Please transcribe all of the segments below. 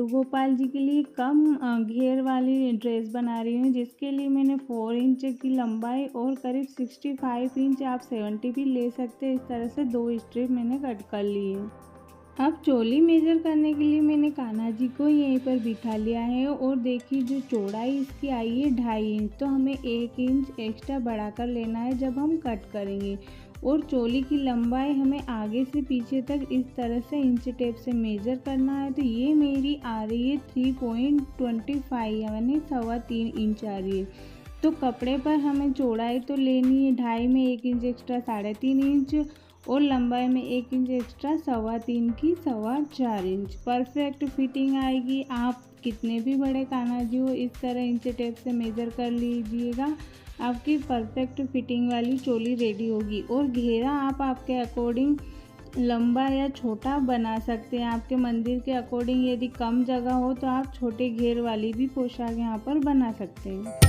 लड्डू गोपाल जी के लिए कम घेर वाली ड्रेस बना रही हूँ, जिसके लिए मैंने 4 इंच की लंबाई और करीब 65 इंच, आप 70 भी ले सकते हैं, इस तरह से 2 स्ट्रिप मैंने कट कर ली है। अब चोली मेज़र करने के लिए मैंने कान्हा जी को यहीं पर बिठा लिया है और देखिए जो चौड़ाई इसकी आई है 2.5 इंच, तो हमें 1 इंच एक्स्ट्रा बढ़ाकर लेना है जब हम कट करेंगे। और चोली की लंबाई हमें आगे से पीछे तक इस तरह से इंच टेप से मेज़र करना है। तो ये मेरी आ रही है 3.25 यानी 3.25 इंच आ रही है। तो कपड़े पर हमें चौड़ाई तो लेनी है 2.5 में 1 इंच एक्स्ट्रा 3.5 इंच और लंबाई में 1 इंच एक्स्ट्रा 3.25 की 4.25 इंच। परफेक्ट फिटिंग आएगी। आप कितने भी बड़े कान्हा जी हो इस तरह इंच टेप से मेज़र कर लीजिएगा, आपकी परफेक्ट फिटिंग वाली चोली रेडी होगी। और घेरा आप आपके अकॉर्डिंग लंबा या छोटा बना सकते हैं। आपके मंदिर के अकॉर्डिंग यदि कम जगह हो तो आप छोटे घेर वाली भी पोशाक यहाँ पर बना सकते हैं।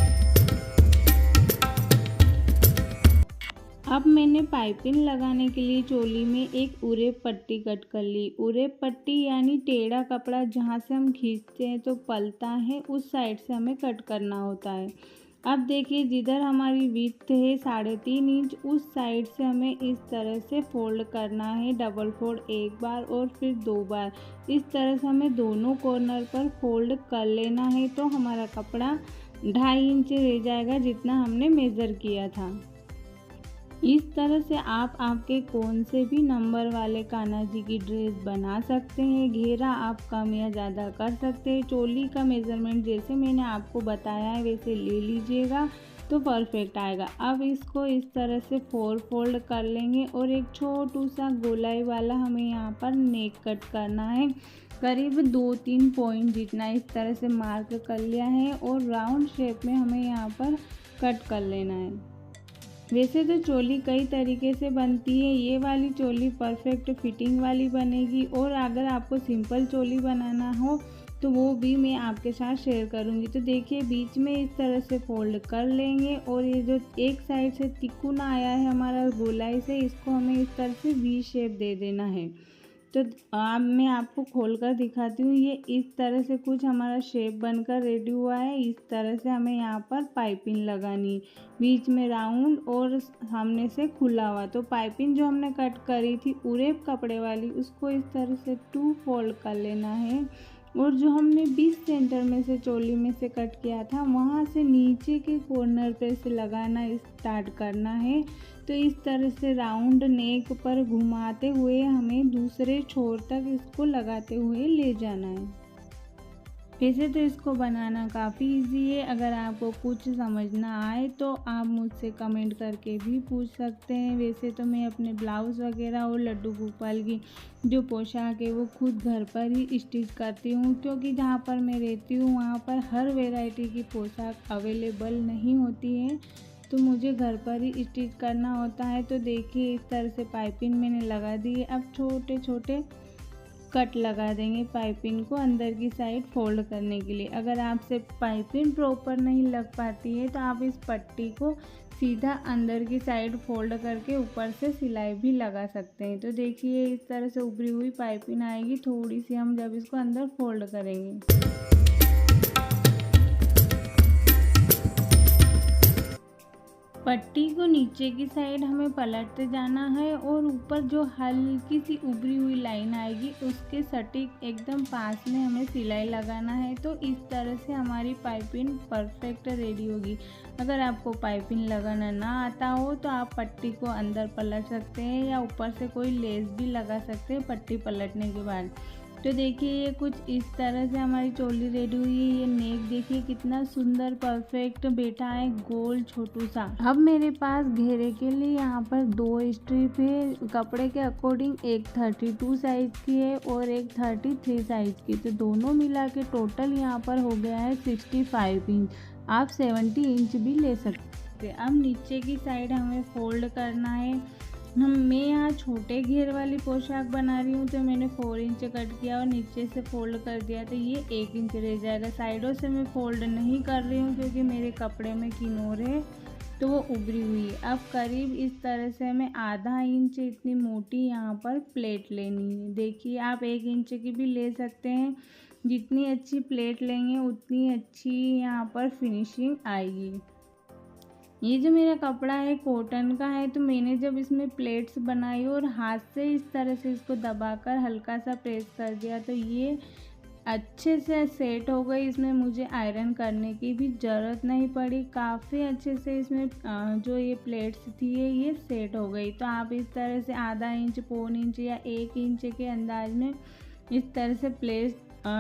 अब मैंने पाइपिंग लगाने के लिए चोली में एक उरेप पट्टी कट कर ली। उरेप पट्टी यानी टेढ़ा कपड़ा जहाँ से हम खींचते हैं तो पलता है, उस साइड से हमें कट करना होता है। अब देखिए जिधर हमारी विड्थ है 3.5 इंच, उस साइड से हमें इस तरह से फोल्ड करना है, डबल फोल्ड एक बार और फिर 2 बार। इस तरह से हमें दोनों कॉर्नर पर फोल्ड कर लेना है, तो हमारा कपड़ा 2.5 इंच रह जाएगा जितना हमने मेज़र किया था। इस तरह से आप आपके कौन से भी नंबर वाले कान्हा जी की ड्रेस बना सकते हैं। घेरा आप कम या ज़्यादा कर सकते हैं। चोली का मेज़रमेंट जैसे मैंने आपको बताया है वैसे ले लीजिएगा तो परफेक्ट आएगा। अब इसको इस तरह से 4 फोल्ड कर लेंगे और एक छोटू सा गोलाई वाला हमें यहाँ पर नेक कट करना है, करीब 2-3 पॉइंट जितना इस तरह से मार्क कर लिया है और राउंड शेप में हमें यहाँ पर कट कर लेना है। वैसे तो चोली कई तरीके से बनती है, ये वाली चोली परफेक्ट फिटिंग वाली बनेगी और अगर आपको सिंपल चोली बनाना हो तो वो भी मैं आपके साथ शेयर करूंगी। तो देखिए बीच में इस तरह से फोल्ड कर लेंगे और ये जो एक साइड से तिकोना आया है हमारा गोलाई से, इसको हमें इस तरह से वी शेप दे देना है। तो अब मैं आपको खोलकर दिखाती हूँ। ये इस तरह से कुछ हमारा शेप बनकर रेडी हुआ है। इस तरह से हमें यहाँ पर पाइपिंग लगानी है, बीच में राउंड और सामने से खुला हुआ। तो पाइपिंग जो हमने कट करी थी उरेप कपड़े वाली, उसको इस तरह से 2 फोल्ड कर लेना है और जो हमने 20 सेंटर में से चोली में से कट किया था वहाँ से नीचे के कॉर्नर पे से लगाना स्टार्ट करना है। तो इस तरह से राउंड नेक पर घुमाते हुए हमें दूसरे छोर तक इसको लगाते हुए ले जाना है। वैसे तो इसको बनाना काफ़ी इजी है। अगर आपको कुछ समझ ना आए तो आप मुझसे कमेंट करके भी पूछ सकते हैं। वैसे तो मैं अपने ब्लाउज़ वगैरह और लड्डू गोपाल की जो पोशाक है वो खुद घर पर ही स्टिच करती हूँ, क्योंकि जहाँ पर मैं रहती हूँ वहाँ पर हर वैरायटी की पोशाक अवेलेबल नहीं होती है, तो मुझे घर पर ही स्टिच करना होता है। तो देखिए इस तरह से पाइपिंग मैंने लगा दी है। अब छोटे छोटे कट लगा देंगे पाइपिंग को अंदर की साइड फोल्ड करने के लिए। अगर आपसे पाइपिंग प्रॉपर नहीं लग पाती है तो आप इस पट्टी को सीधा अंदर की साइड फोल्ड करके ऊपर से सिलाई भी लगा सकते हैं। तो देखिए इस तरह से उभरी हुई पाइपिंग आएगी थोड़ी सी, हम जब इसको अंदर फोल्ड करेंगे। पट्टी को नीचे की साइड हमें पलटते जाना है और ऊपर जो हल्की सी उभरी हुई लाइन आएगी उसके सटीक एकदम पास में हमें सिलाई लगाना है। तो इस तरह से हमारी पाइपिंग परफेक्ट रेडी होगी। अगर आपको पाइपिंग लगाना ना आता हो तो आप पट्टी को अंदर पलट सकते हैं या ऊपर से कोई लेस भी लगा सकते हैं पट्टी पलटने के बाद। तो देखिए ये कुछ इस तरह से हमारी चोली रेडी हुई है। ये नेक देखिए कितना सुंदर परफेक्ट बैठा है, गोल छोटू सा। अब मेरे पास घेरे के लिए यहाँ पर 2 स्ट्रिप है। कपड़े के अकॉर्डिंग एक 32 साइज की है और एक 33 साइज की, तो दोनों मिला के टोटल यहाँ पर हो गया है 65 इंच। आप 70 इंच भी ले सकते हैं। अब नीचे की साइड हमें फोल्ड करना है। मैं यहाँ छोटे घेर वाली पोशाक बना रही हूँ तो मैंने 4 इंच कट किया और नीचे से फोल्ड कर दिया, तो ये 1 इंच रह जाएगा। साइडों से मैं फोल्ड नहीं कर रही हूँ क्योंकि मेरे कपड़े में किनोर है तो वो उभरी हुई है। अब करीब इस तरह से हमें आधा इंच इतनी मोटी यहाँ पर प्लेट लेनी है। देखिए आप 1 इंच की भी ले सकते हैं। जितनी अच्छी प्लेट लेंगे उतनी अच्छी यहाँ पर फिनिशिंग आएगी। ये जो मेरा कपड़ा है कॉटन का है, तो मैंने जब इसमें प्लेट्स बनाई और हाथ से इस तरह से इसको दबाकर हल्का सा प्रेस कर दिया तो ये अच्छे से सेट हो गई। इसमें मुझे आयरन करने की भी ज़रूरत नहीं पड़ी। काफ़ी अच्छे से इसमें जो ये प्लेट्स थी ये सेट हो गई। तो आप इस तरह से आधा इंच, पौन इंच या 1 इंच के अंदाज में इस तरह से प्लेट्स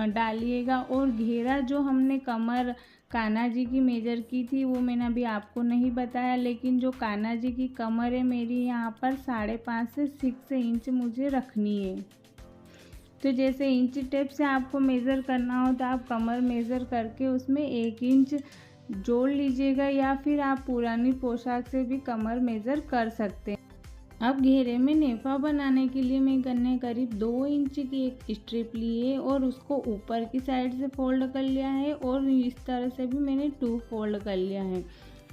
डालिएगा। और घेरा जो हमने कमर कान्हा जी की मेजर की थी वो मैंने अभी आपको नहीं बताया, लेकिन जो कान्हा जी की कमर है मेरी यहाँ पर 5.5 से 6 इंच मुझे रखनी है। तो जैसे इंच टेप से आपको मेज़र करना हो तो आप कमर मेज़र करके उसमें 1 इंच जोड़ लीजिएगा, या फिर आप पुरानी पोशाक से भी कमर मेज़र कर सकते हैं। अब घेरे में नेफा बनाने के लिए मैंने करीब 2 इंच की एक स्ट्रिप ली है और उसको ऊपर की साइड से फोल्ड कर लिया है, और इस तरह से भी मैंने 2 फोल्ड कर लिया है।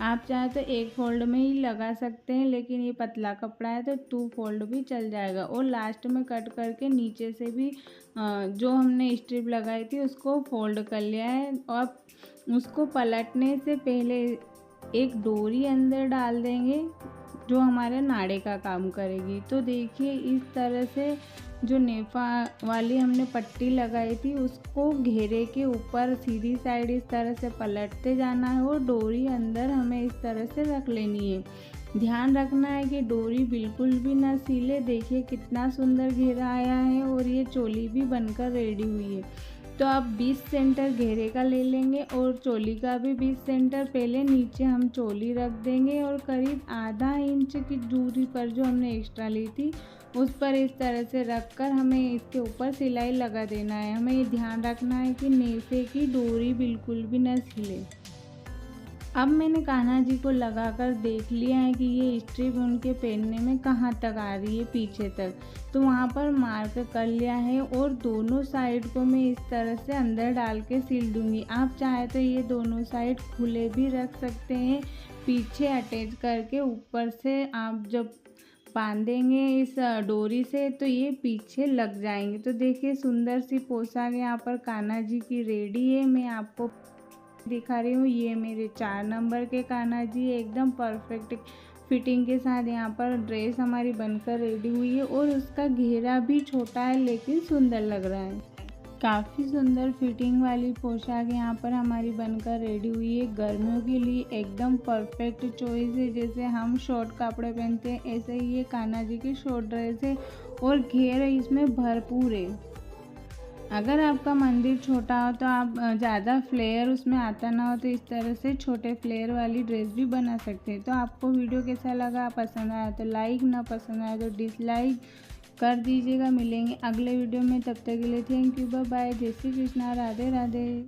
आप चाहे तो 1 फोल्ड में ही लगा सकते हैं, लेकिन ये पतला कपड़ा है तो 2 फोल्ड भी चल जाएगा। और लास्ट में कट करके नीचे से भी जो हमने स्ट्रिप लगाई थी उसको फोल्ड कर लिया है। और उसको पलटने से पहले एक डोरी अंदर डाल देंगे जो हमारे नाड़े का काम करेगी। तो देखिए इस तरह से जो नेफा वाली हमने पट्टी लगाई थी उसको घेरे के ऊपर सीधी साइड इस तरह से पलटते जाना है और डोरी अंदर हमें इस तरह से रख लेनी है। ध्यान रखना है कि डोरी बिल्कुल भी ना सीले। देखिए कितना सुंदर घेरा आया है और ये चोली भी बनकर रेडी हुई है। तो अब 20 सेंटर घेरे का ले लेंगे और चोली का भी 20 सेंटर। पहले नीचे हम चोली रख देंगे और करीब आधा इंच की दूरी पर जो हमने एक्स्ट्रा ली थी उस पर इस तरह से रखकर हमें इसके ऊपर सिलाई लगा देना है। हमें ये ध्यान रखना है कि नेफे की डोरी बिल्कुल भी न हिले। अब मैंने कान्हा जी को लगाकर देख लिया है कि ये स्ट्रिप उनके पहनने में कहाँ तक आ रही है, पीछे तक। तो वहाँ पर मार्क कर लिया है और दोनों साइड को मैं इस तरह से अंदर डाल के सिल दूँगी। आप चाहे तो ये दोनों साइड खुले भी रख सकते हैं पीछे अटैच करके। ऊपर से आप जब बांधेंगे इस डोरी से तो ये पीछे लग जाएंगे। तो देखिए सुंदर सी पोशाक यहाँ पर कान्हा जी की रेडी है। मैं आपको दिखा रही हूँ, ये मेरे 4 नंबर के कान्हा जी एकदम परफेक्ट फिटिंग के साथ यहाँ पर ड्रेस हमारी बनकर रेडी हुई है। और उसका घेरा भी छोटा है लेकिन सुंदर लग रहा है। काफ़ी सुंदर फिटिंग वाली पोशाक यहाँ पर हमारी बनकर रेडी हुई है। गर्मियों के लिए एकदम परफेक्ट चॉइस है। जैसे हम शॉर्ट कपड़े पहनते हैं ऐसे ही ये कान्हा जी की शॉर्ट ड्रेस है और घेर इसमें भरपूर है। अगर आपका मंदिर छोटा हो तो आप ज़्यादा फ्लेयर उसमें आता ना हो तो इस तरह से छोटे फ्लेयर वाली ड्रेस भी बना सकते हैं। तो आपको वीडियो कैसा लगा, पसंद आया तो लाइक, ना पसंद आया तो डिसलाइक कर दीजिएगा। मिलेंगे अगले वीडियो में, तब तक के लिए थैंक यू, बाय बाय, जय श्री कृष्णा, राधे राधे।